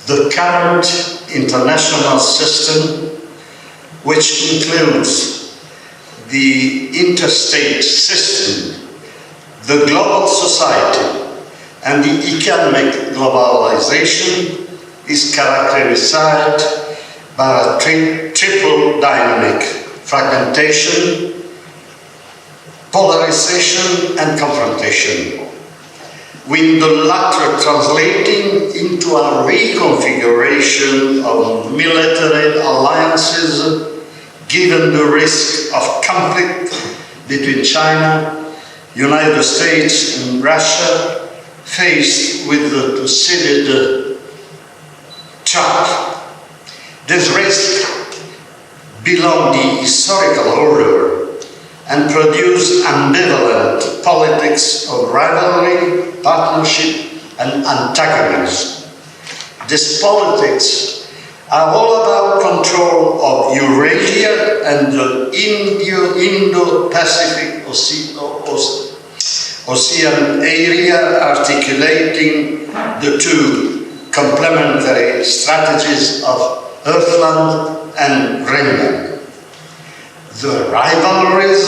the current international system, which includes the interstate system, the global society, and the economic globalization, is characterized by a triple dynamic: fragmentation, polarization, and confrontation, with the latter translating into a reconfiguration of military alliances, given the risk of conflict between China, United States, and Russia, faced with the Thucydides trap. This risk belonged the historical order and produced ambivalent politics of rivalry, partnership, and antagonism. These politics are all about control of Eurasia and the Indo-Pacific Ocean area, articulating the two complementary strategies of Earthland and Ringland. The rivalries,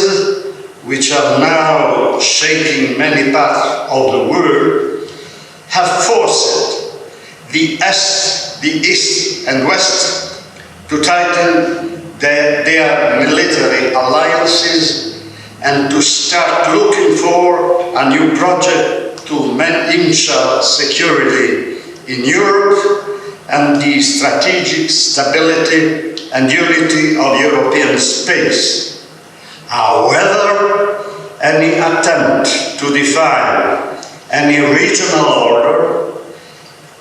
which are now shaking many parts of the world, have forced the East and West to tighten their military alliances and to start looking for a new project to ensure security in Europe and the strategic stability and unity of European space. However, any attempt to define any regional order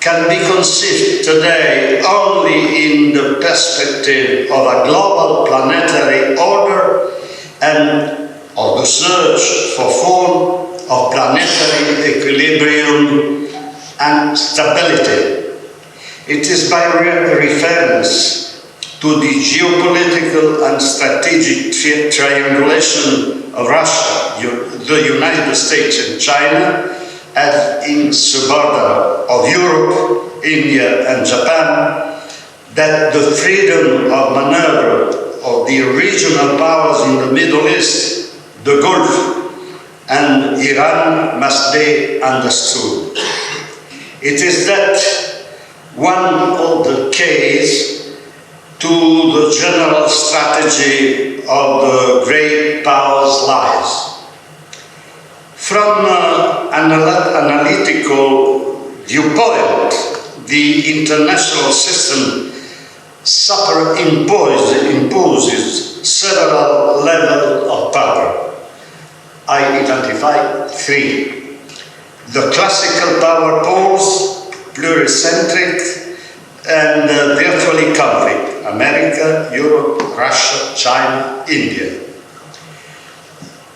can be conceived today only in the perspective of a global planetary order and of the search for form of planetary equilibrium and stability. It is by reference to the geopolitical and strategic triangulation of Russia, the United States, and China, as in subordinate of Europe, India, and Japan, that the freedom of maneuver of the regional powers in the Middle East, the Gulf, and Iran must be understood. It is that one of the keys to the general strategy of the great powers lies. From an analytical viewpoint, the international system imposes several levels of power. I identify three: the classical power poles, pluricentric, and virtually conflict: America, Europe, Russia, China, India.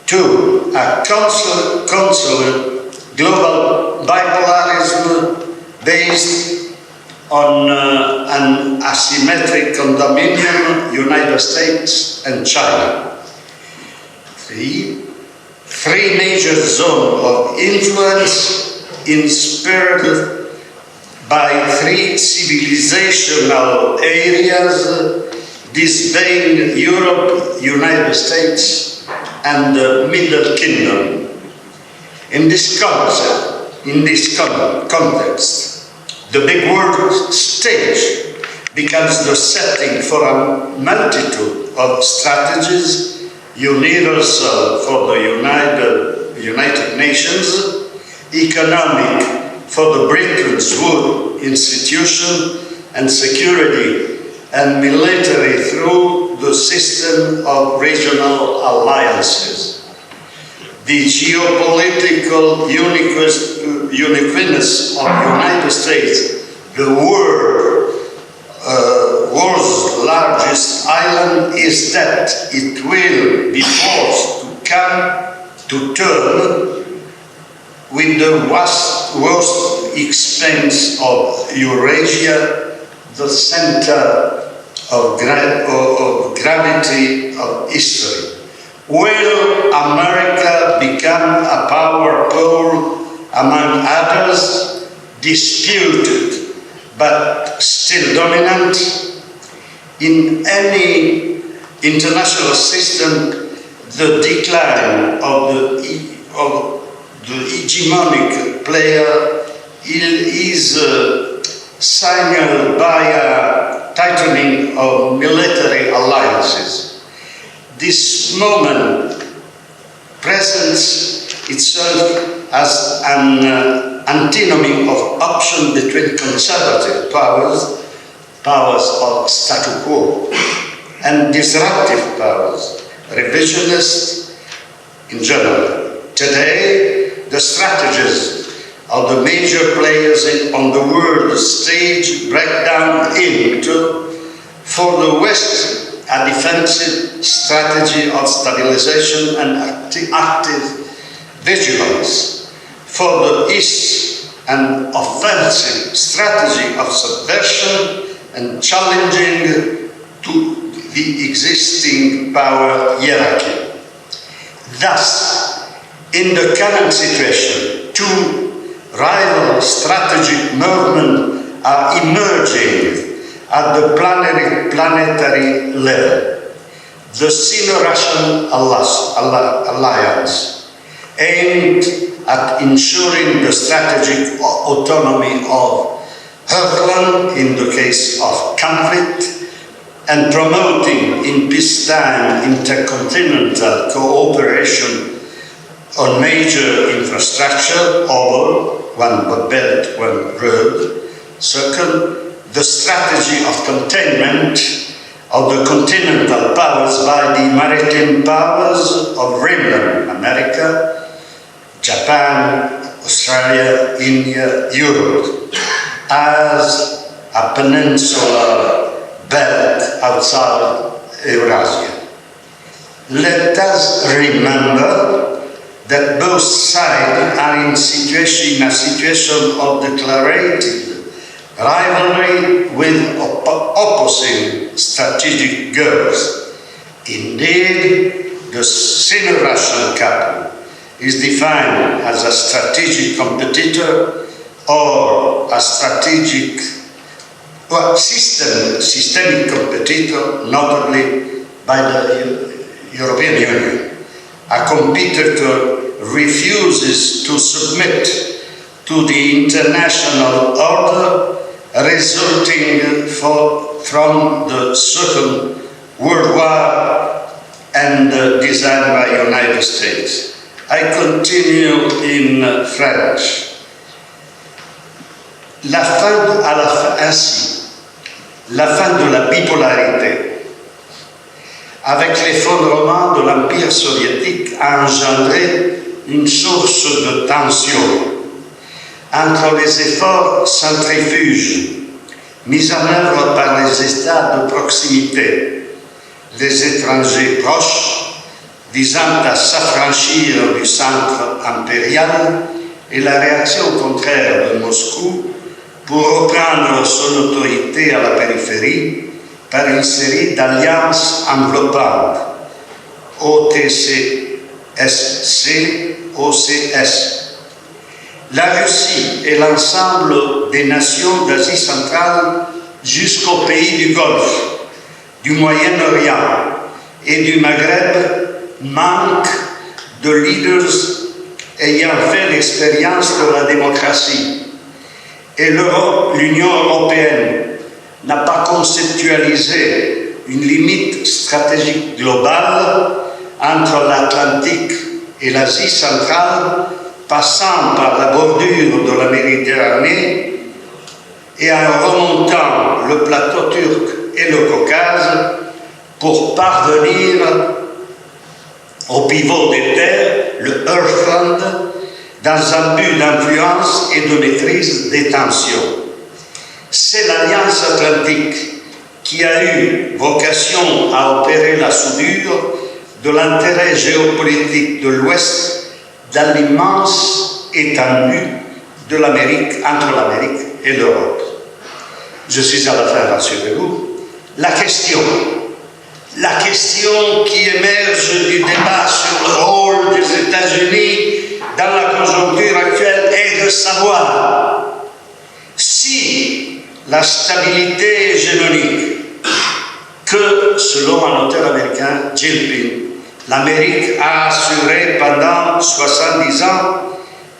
Two, a consolid global bipolarism based on an asymmetric condominium, United States and China. Three major zones of influence inspired by three civilizational areas disdain Europe, United States, and the Middle Kingdom. In this context, the big world stage becomes the setting for a multitude of strategies universal for the United Nations, economic for the Bretton Woods institution, and security and military through the system of regional alliances. The geopolitical uniqueness of the United States, the world's largest island, is that it will be forced to come to terms with the vast expanse of Eurasia, the center of gravity of history. Will America become a power pole, among others, disputed but still dominant. In any international system, the decline of the hegemonic player is signaled by a tightening of military alliances. This moment presents itself as an antinomy of option between conservative powers of statu quo, and disruptive powers, revisionists in general. Today, the strategies of the major players on the world stage break down into, for the West, a defensive strategy of stabilization and active vigilance. For the East, an offensive strategy of subversion and challenging to the existing power hierarchy. Thus, in the current situation, two rival strategic movements are emerging at the planetary level. The Sino-Russian alliance, aimed at ensuring the strategic autonomy of Heartland in the case of conflict, and promoting in peacetime intercontinental cooperation on major infrastructure, all one belt, one road. Second, the strategy of containment of the continental powers by the maritime powers of Greenland, America, Japan, Australia, India, Europe, as a peninsular belt outside Eurasia. Let us remember that both sides are in a situation of declarative rivalry with opposing strategic goals. Indeed, the Sino-Russian couple is defined as a strategic competitor or a systemic competitor, notably by the European Union. A competitor refuses to submit to the international order resulting from the Second World War and designed by the United States. I continue in French. Ainsi, la fin de la bipolarité, avec l'effondrement de l'Empire soviétique, a engendré une source de tension entre les efforts centrifuges mis en œuvre par les États de proximité, les étrangers proches visant à s'affranchir du centre impérial et la réaction contraire de Moscou pour reprendre son autorité à la périphérie par une série d'alliances enveloppantes, OTCSC, OCS. La Russie et l'ensemble des nations d'Asie centrale jusqu'aux pays du Golfe, du Moyen-Orient et du Maghreb manquent de leaders ayant fait l'expérience de la démocratie. Et l'Union européenne n'a pas conceptualisé une limite stratégique globale entre l'Atlantique et l'Asie centrale, passant par la bordure de la Méditerranée et en remontant le plateau turc et le Caucase pour parvenir au pivot des terres, le Heartland, dans un but d'influence et de maîtrise des tensions. C'est l'Alliance Atlantique qui a eu vocation à opérer la soudure de l'intérêt géopolitique de l'Ouest dans l'immense étendue de l'Amérique, entre l'Amérique et l'Europe. Je suis à la fin, rassurez-vous. La question qui émerge du débat sur le rôle des États-Unis dans la conjoncture actuelle est de savoir si la stabilité hégémonique que, selon un auteur américain, Gilpin, l'Amérique a assurée pendant 70 ans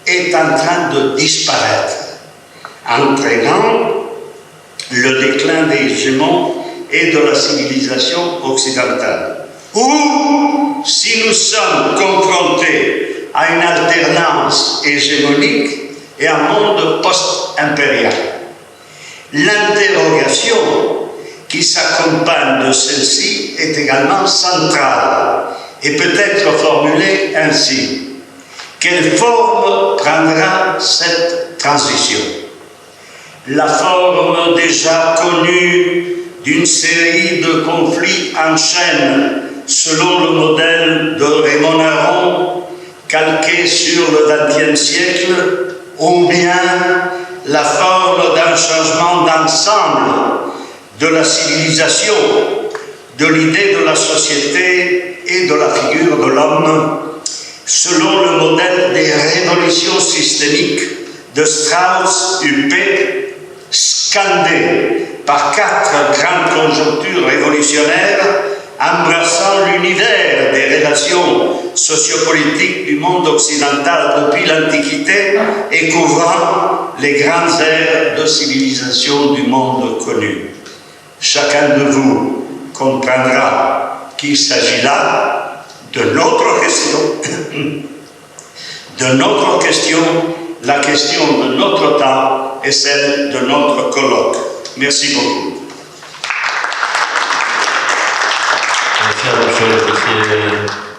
est en train de disparaître, entraînant le déclin des hégémons et de la civilisation occidentale. Ou, si nous sommes confrontés à une alternance hégémonique et un monde post-impérial. L'interrogation qui s'accompagne de celle-ci est également centrale et peut être formulée ainsi. Quelle forme prendra cette transition? La forme déjà connue d'une série de conflits en chaîne selon le modèle de Raymond Aron, calqué sur le XXe siècle, ou bien la forme d'un changement d'ensemble de la civilisation, de l'idée de la société et de la figure de l'homme, selon le modèle des révolutions systémiques de Strauss-Huppé, scandé par 4 grandes conjonctures révolutionnaires embrassant l'univers des relations sociopolitiques du monde occidental depuis l'Antiquité et couvrant les grandes aires de civilisation du monde connu. Chacun de vous comprendra qu'il s'agit là de notre question, la question de notre temps et celle de notre colloque. Merci beaucoup. Merci à vous, monsieur